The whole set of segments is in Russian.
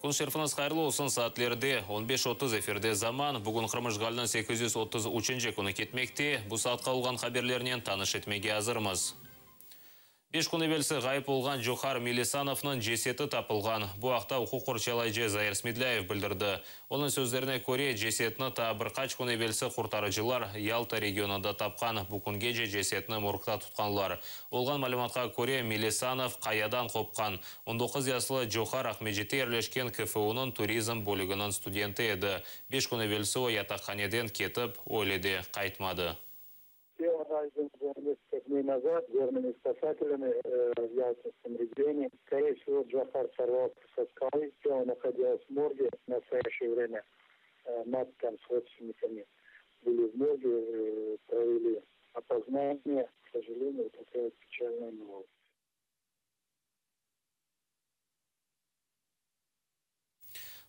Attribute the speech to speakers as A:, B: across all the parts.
A: Күн шерфініз қайырлы olsun саатлерде 15:30 эфирде заман. Бүгін Қырмыжғалының 833 күні кетмекте. Бұл саатқа olған хаберлерінен таныш етмеге азырмыз. 5 күн евелсі ғайып болған Джохар Милисановның жесеті тапылған. Бұл ақта ұқы қорчалайжы Зайыр Смедляев білдірді. Оның сөздеріне көре жесетіні та бір қач күн евелсі құртарыжылар Ялта регионында тапқан. Бұл күнге жесетіні моргта тұтқанлар. Олған малыматқа көре Милисанов қаядан қопқан. 19 ясылы Джохар Ахмеджете ерлешкен КФУ-ның туризм бөлігінің студенті еді. 5 күн евелсі о ятақханеден кетіп, ойледе қайтмады.
B: Назад горными спасателями в Ялтинском регионе. Скорее всего, Джохар сорвался со скалы, он находился в морге. В настоящее время мать там с родственниками были в морге, провели опознание. К сожалению, такая печальная новость.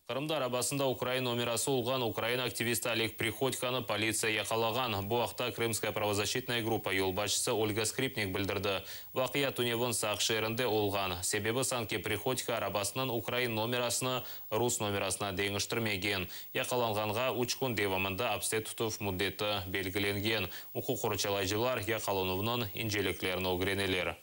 A: Қырымда арабасында Украина номерасы олған Украина активисті Олег Приходьканы полиция яқалаған. Бұл ақта Крымская правозащитная группа елбашысы Ольга Скрипник білдірді. Вақия Туневын сақшырында олған. Себебі Санке Приходько арабасының Украина номерасыны Рус номерасына дейінгіштірмеген. Яқаланғанға 3 күн девамында обстетутов мұддеті белгіленген. Ұқы құрчалайжылар яқалануының инжелеклерін огренелер.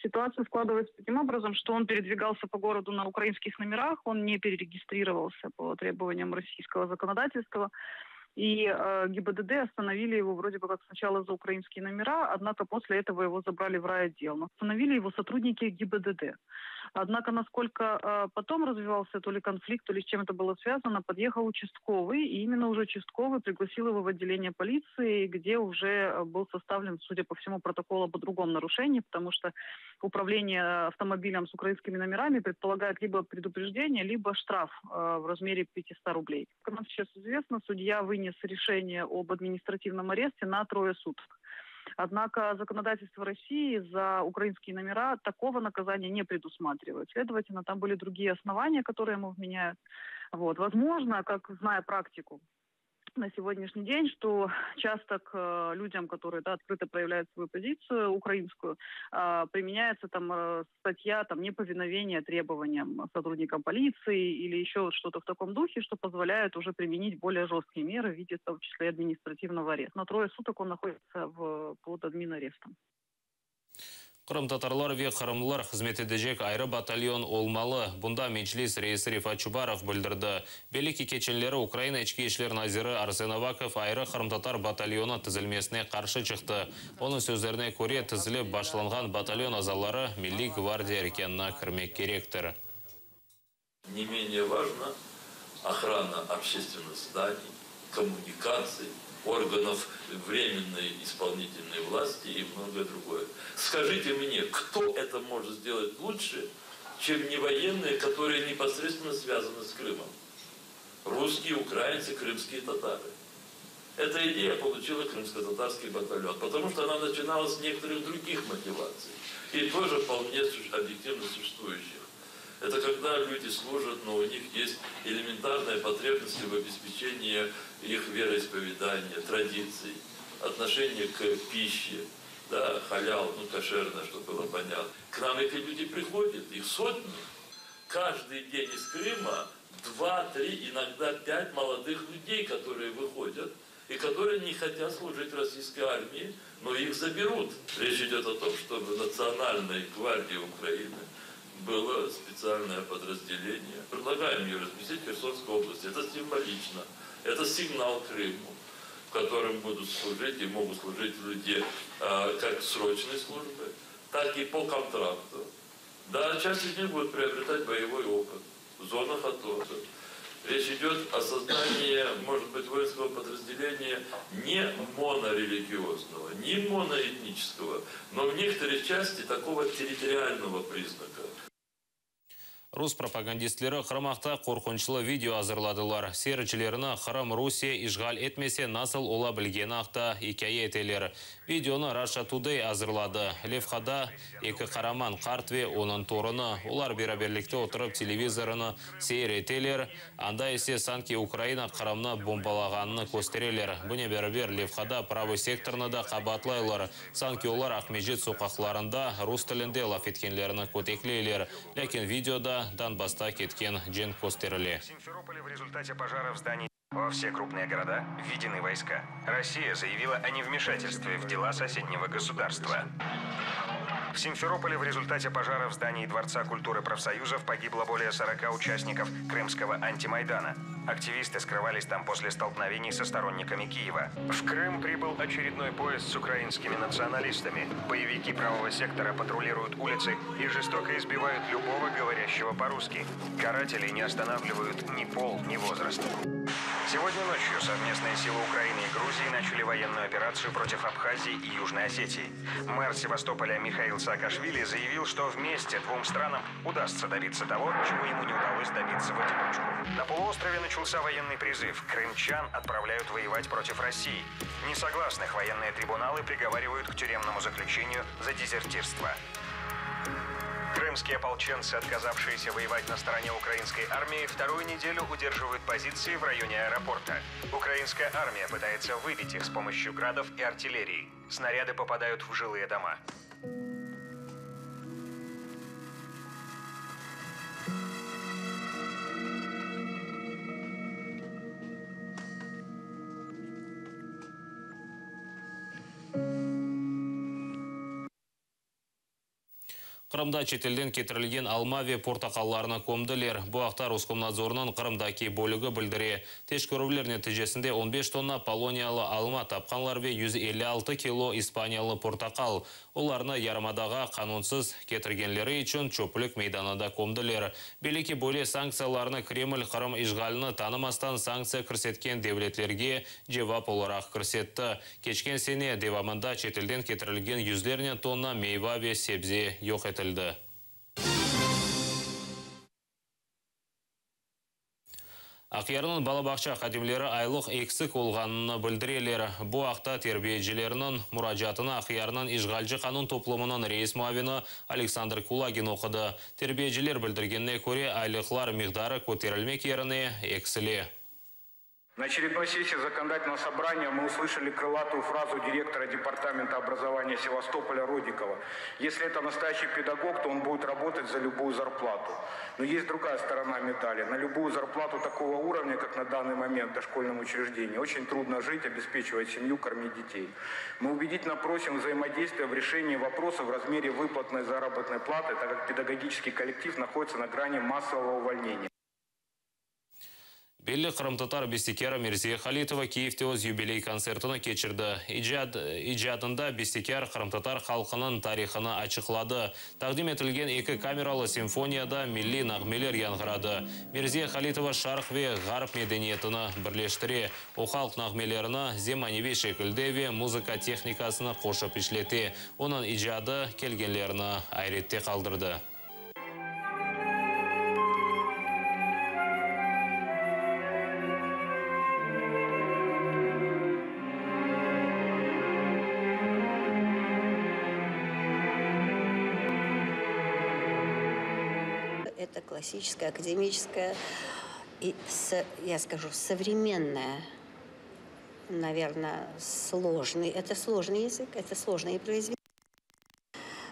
C: Ситуация складывается таким образом, что он передвигался по городу на украинских номерах, он не перерегистрировался по требованиям российского законодательства. И ГИБДД остановили его вроде бы как сначала за украинские номера, однако после этого его забрали в райотдел. Но остановили его сотрудники ГИБДД. Однако, насколько потом развивался то ли конфликт, то ли с чем это было связано, подъехал участковый, и именно уже участковый пригласил его в отделение полиции, где уже был составлен, судя по всему, протокол об другом нарушении, потому что управление автомобилем с украинскими номерами предполагает либо предупреждение, либо штраф в размере 500 рублей. Как нам сейчас известно, судья вынес решение об административном аресте на 3 суток. Однако законодательство России за украинские номера такого наказания не предусматривает. Следовательно, там были другие основания, которые ему вменяют. Возможно, как зная практику на сегодняшний день, что часто к людям, которые открыто проявляют свою позицию украинскую, применяется статья неповиновения требованиям сотрудникам полиции или еще что-то в таком духе, что позволяет уже применить более жесткие меры в виде, в том числе, административного ареста. На 3 суток он находится под админарестом.
A: Қырым татарлар ве қырымлылар қызметі дежек айры батальон олмалы. Бұнда Меджлис рейсі Рифат Чубаров білдірді. Белікі кеченлері Украина ішкі ішлер назиры Арсен Аваков айры қырым татар батальоны тізілмесіне қаршы шықты. Оның сөздеріне көре тізіліп башланған батальон азалары Милли гвардия екеніне кірмек керектір.
D: Не менее важно охрана общественных зданий, коммуникаций, органов временной исполнительной власти и многое другое. Скажите мне, кто это может сделать лучше, чем не военные, которые непосредственно связаны с Крымом? Русские, украинцы, крымские татары. Эта идея получила крымско-татарский батальон, потому что она начиналась с некоторых других мотиваций, и тоже вполне объективно существующих. Это когда люди служат, но у них есть элементарные потребности в обеспечении их вероисповедания, традиций, отношения к пище, халял, кошерное, чтобы было понятно. К нам эти люди приходят, их сотни. Каждый день из Крыма 2, 3, иногда 5 молодых людей, которые выходят и которые не хотят служить в российской армии, но их заберут. Речь идет о том, чтобы Национальной гвардии Украины было специальное подразделение. Предлагаем ее разместить в Херсонской области. Это символично. Это сигнал Крыму, в котором будут служить и могут служить люди как срочной службы, так и по контракту. Часть из них будет приобретать боевой опыт в зонах АТО. Речь идет о создании, может быть, воинского подразделения не монорелигиозного, не моноэтнического, но в некоторых части такого территориального признака.
A: Рус пропагандистлері Қырымақта қорқыншылы видео азырладылар. Серічілеріні Қырым Русия ишғал етмесе насыл ола білгені ақта икәйе етелер. Видеоны Раша Тудей азырлады. Левхада екі қараман қартве оның торыны. Олар бераберлікте отырып телевизорыны сейір етелер. Анда есе Санки Украина Қырымны бомбалағаныны көстерелер. Бұне берабер Левхада правый секторны да қабатлайлар. Санки олар Ахмеджет соқақларында рус тілінде лафеткенлеріні көтеклейлер. Ләкин видеода Донбасста кеткен жен костерілі.
E: В Симферополе в результате пожара в здании во все крупные города введены войска. Россия заявила о невмешательстве в дела соседнего государства. В Симферополе в результате пожара в здании Дворца культуры профсоюзов погибло более 40 участников крымского антимайдана. Активисты скрывались там после столкновений со сторонниками Киева. В Крым прибыл очередной поезд с украинскими националистами. Боевики правого сектора патрулируют улицы и жестоко избивают любого говорящего по-русски. Каратели не останавливают ни пол, ни возраст. Сегодня ночью совместные силы Украины и Грузии начали военную операцию против Абхазии и Южной Осетии. Мэр Севастополя Михаил Саакашвили заявил, что вместе двум странам удастся добиться того, чего ему не удалось добиться в одиночку. На полуострове начался военный призыв. Крымчан отправляют воевать против России. Несогласных военные трибуналы приговаривают к тюремному заключению за дезертирство. Крымские ополченцы, отказавшиеся воевать на стороне украинской армии, вторую неделю удерживают позиции в районе аэропорта. Украинская армия пытается выбить их с помощью градов и артиллерии. Снаряды попадают в жилые дома.
A: Қырымда шетелден кетірілген алмаве портақалларына комдылер. Бұл ақта Роскомнадзорының Қырымдаки бөлігі білдіре. Тешкөрулер нәтижесінде 15 тонна полониялы алма тапқанлар ве 156 кило испаниялы портақал. Оларны ярымадаға қанунсыз кетіргенлері үшін чөпілік мейданада комдылер. Белеки бөле санкцияларны Кремль Қырым ишғалыны танымастан санкция кірсеткен девлетлерге жевап оларақ кірсетті. Кечкен сене девамында шетелден кетірілген 100 тонна мейва ве себзе yok etілді. Ақиярының балабақша қадимлері айлық эксік олғаныны білдірелер. Бұл ақта тербиежілерінің мұражатыны Ақиярының ишғалжы қанун топлымының рейс муавины Александр Кулагин оқыды. Тербиежілер білдіргеніне көре айлықлар миғдары көтерілмек еріне эксіле.
F: На очередной сессии законодательного собрания мы услышали крылатую фразу директора департамента образования Севастополя Родикова. Если это настоящий педагог, то он будет работать за любую зарплату. Но есть другая сторона медали. На любую зарплату такого уровня, как на данный момент в дошкольном учреждении, очень трудно жить, обеспечивать семью, кормить детей. Мы убедительно просим взаимодействия в решении вопроса в размере выплатной заработной платы, так как педагогический коллектив находится на грани массового увольнения.
A: Белі қырымтатар бестекера Мерзия Халитова Киевте өз юбилей концертыны кечірді. Иджадында бестекер қырымтатар халқының тарихыны ачықлады. Тақдим етілген 2 камералы симфонияда милли нағмелер янғырады. Мерзия Халитова шарқ ве ғарып медениетіні бірлештіре. О халық нағмелеріні земаневи шекілдеве музыка техникасыны қошып ішлете. Оның иджады келгенлеріні айретте қалдырды.
G: Это классическая, академическая и, я скажу, современная, наверное, сложный. Это сложный язык, это сложные произведения.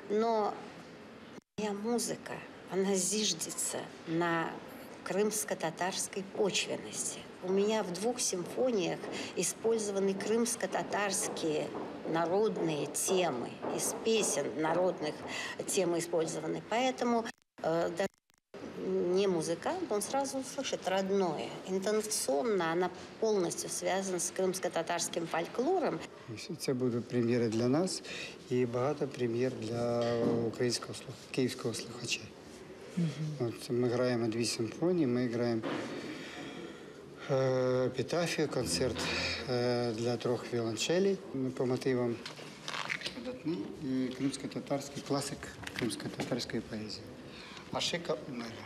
G: Но моя музыка, она зиждется на крымско-татарской почвенности. У меня в 2 симфониях использованы крымско-татарские народные темы. Из песен народных темы использованы. Поэтому даже не музыкант, он сразу слышит родное. Интонационно она полностью связана з кримсько-татарським фольклором.
H: Це буде прем'єра для нас і багато прем'єр для українського київського слухача. От, ми граємо 2 симфонії, ми граємо епітафію, концерт для 3 віолончелей по мотивам видатний і кримсько-татарський класик кримсько-татарської поезії. Ашика Умеля.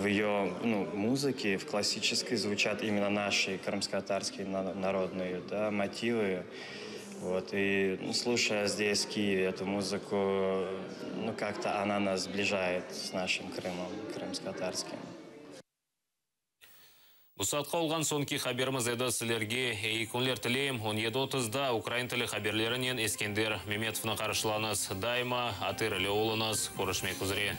I: В ее музыке, в классической, звучат именно наши крымско-татарские народные мотивы. Вот. И слушая здесь, в Киеве, эту музыку, как-то она нас сближает с нашим Крымом, крымско-татарским.
A: Бұсатқа олған сонки хаберіміз еді сілерге ейкөнлер тілейм. 17:30-да Украин тілі хаберлерінен Ескендер Меметовны қаршыланыз. Дайма атырылы олыныз. Көрішмек үзіре.